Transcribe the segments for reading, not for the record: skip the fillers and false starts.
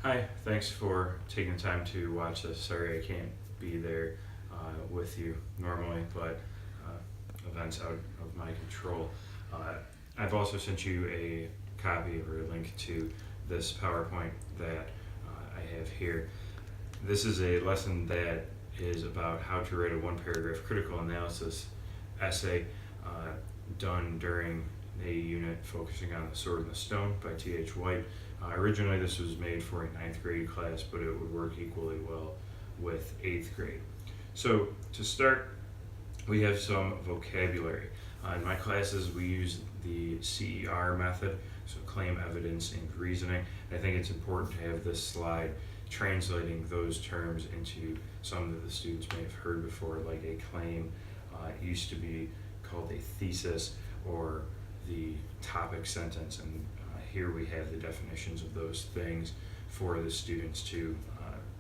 Hi, thanks for taking the time to watch this. Sorry I can't be there with you normally, but events out of my control. Uh, I've also sent you a copy or a link to this PowerPoint that I have here. This is a lesson that is about how to write a one paragraph critical analysis essay done during a unit focusing on The Sword and the Stone by T.H. White. Originally this was made for a 9th grade class, but it would work equally well with 8th grade. So to start, we have some vocabulary. In my classes we use the CER method, so claim, evidence, and reasoning. I think it's important to have this slide translating those terms into some that the students may have heard before, like a claim used to be called a thesis or the topic sentence, and here we have the definitions of those things for the students to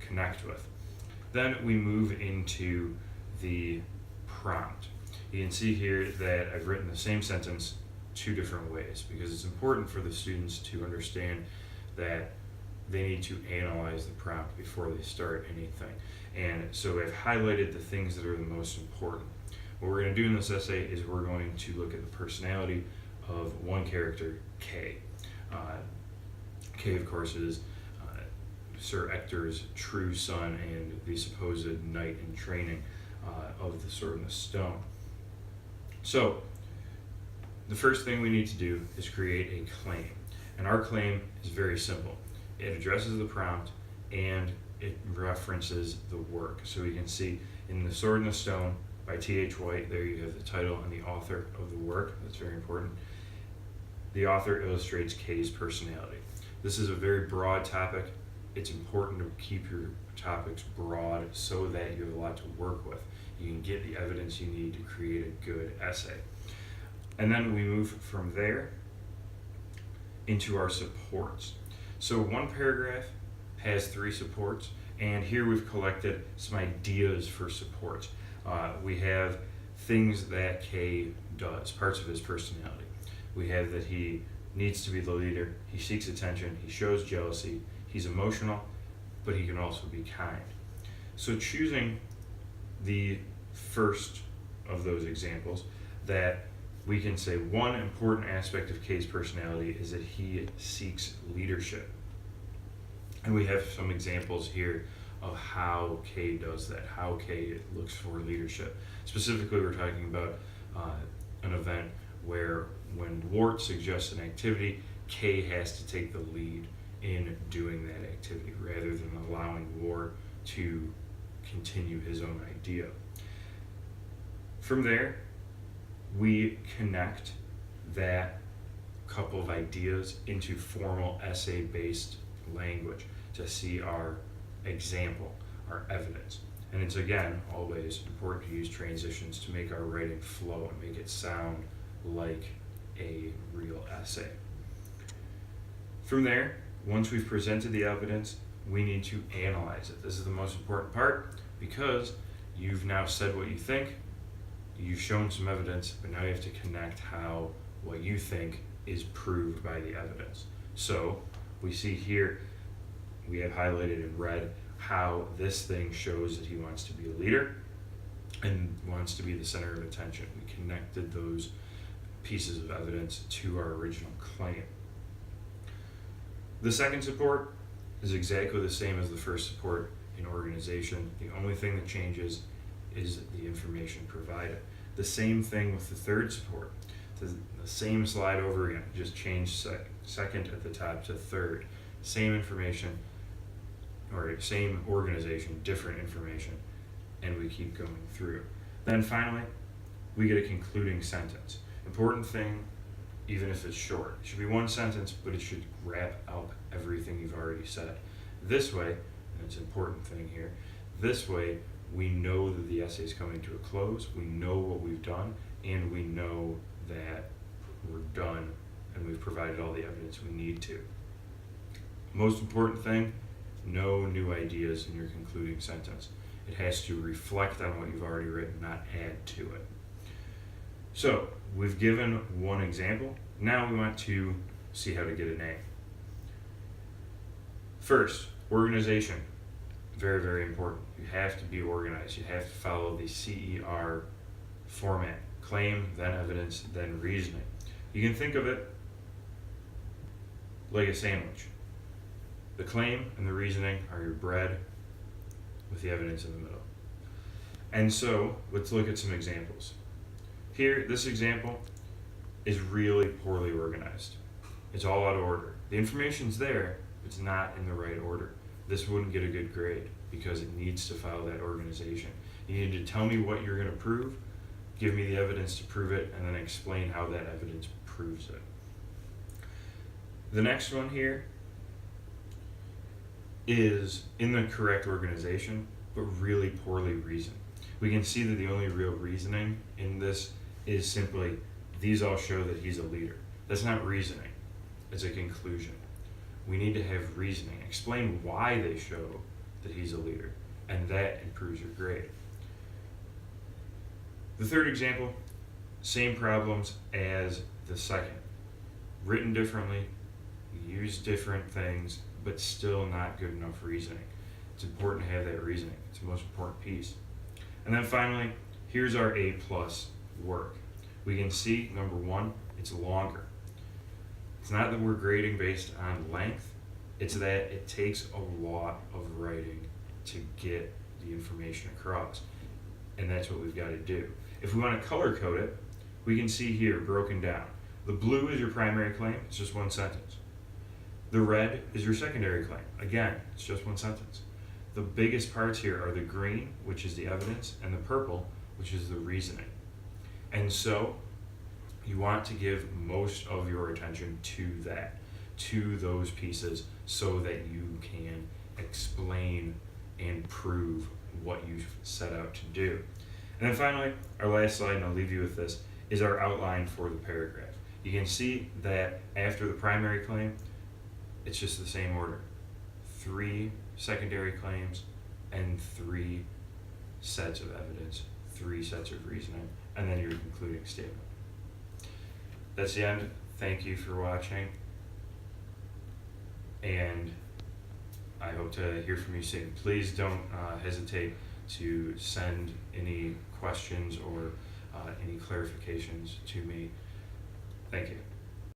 connect with. Then we move into the prompt. You can see here that I've written the same sentence two different ways because it's important for the students to understand that they need to analyze the prompt before they start anything. And so I've highlighted the things that are the most important. What we're going to do in this essay is we're going to look at the personality of one character, K. K, of course, is Sir Ector's true son and the supposed knight in training of the Sword and the Stone. So, the first thing we need to do is create a claim. And our claim is very simple. It addresses the prompt and it references the work. So we can see in The Sword and the Stone by T.H. White, there you have the title and the author of the work. That's very important. The author illustrates K's personality. This is a very broad topic. It's important to keep your topics broad so that you have a lot to work with. You can get the evidence you need to create a good essay. And then we move from there into our supports. So one paragraph has 3 supports, and here we've collected some ideas for supports. We have things that K does, parts of his personality. We have that he needs to be the leader, he seeks attention, he shows jealousy, he's emotional, but he can also be kind. So choosing the first of those examples, that we can say one important aspect of K's personality is that he seeks leadership. And we have some examples here of how K does that, how K looks for leadership. Specifically, we're talking about an event where when Wart suggests an activity, K has to take the lead in doing that activity rather than allowing Wart to continue his own idea. From there, we connect that couple of ideas into formal essay-based language to see our example, our evidence. And it's again always important to use transitions to make our writing flow and make it sound like a real essay. From there, once we've presented the evidence, we need to analyze it. This is the most important part because you've now said what you think, you've shown some evidence, but now you have to connect how what you think is proved by the evidence. So we see here, we have highlighted in red how this thing shows that he wants to be a leader and wants to be the center of attention. We connected those pieces of evidence to our original claim. The second support is exactly the same as the first support in organization. The only thing that changes is the information provided. The same thing with the third support. The same slide over again, just change second at the top to third. Same information, or same organization, different information, and we keep going through. Then finally, we get a concluding sentence. Important thing, even if it's short. It should be one sentence, but it should wrap up everything you've already said. This way, and it's an important thing here, this way we know that the essay is coming to a close, we know what we've done, and we know that we're done and we've provided all the evidence we need to. Most important thing, no new ideas in your concluding sentence. It has to reflect on what you've already written, not add to it. So, we've given one example. Now we want to see how to get an A. First, Organization, very, very important. You have to be organized. You have to follow the CER format. Claim, then evidence, then reasoning. You can think of it like a sandwich. The claim and the reasoning are your bread with the evidence in the middle. And so, let's look at some examples. Here, this example is really poorly organized. It's all out of order. The information's there, it's not in the right order. This wouldn't get a good grade because it needs to follow that organization. You need to tell me what you're going to prove, give me the evidence to prove it, and then explain how that evidence proves it. The next one here is in the correct organization, but really poorly reasoned. We can see that the only real reasoning in this is simply, these all show that he's a leader. That's not reasoning, it's a conclusion. We need to have reasoning. Explain why they show that he's a leader, and that improves your grade. The third example, same problems as the second. Written differently, use different things, but still not good enough reasoning. It's important to have that reasoning. It's the most important piece. And then finally, here's our A+ work. We can see, number one, it's longer. It's not that we're grading based on length, it's that it takes a lot of writing to get the information across. And that's what we've got to do. If we want to color code it, we can see here broken down. The blue is your primary claim, it's just one sentence. The red is your secondary claim. Again, it's just one sentence. The biggest parts here are the green, which is the evidence, and the purple, which is the reasoning. And so, you want to give most of your attention to that, to those pieces, so that you can explain and prove what you've set out to do. And then finally, our last slide, and I'll leave you with this, is our outline for the paragraph. You can see that after the primary claim, it's just the same order. 3 secondary claims and 3 sets of evidence, 3 sets of reasoning, and then your concluding statement. That's the end. Thank you for watching, and I hope to hear from you soon. Please don't hesitate to send any questions or any clarifications to me. Thank you.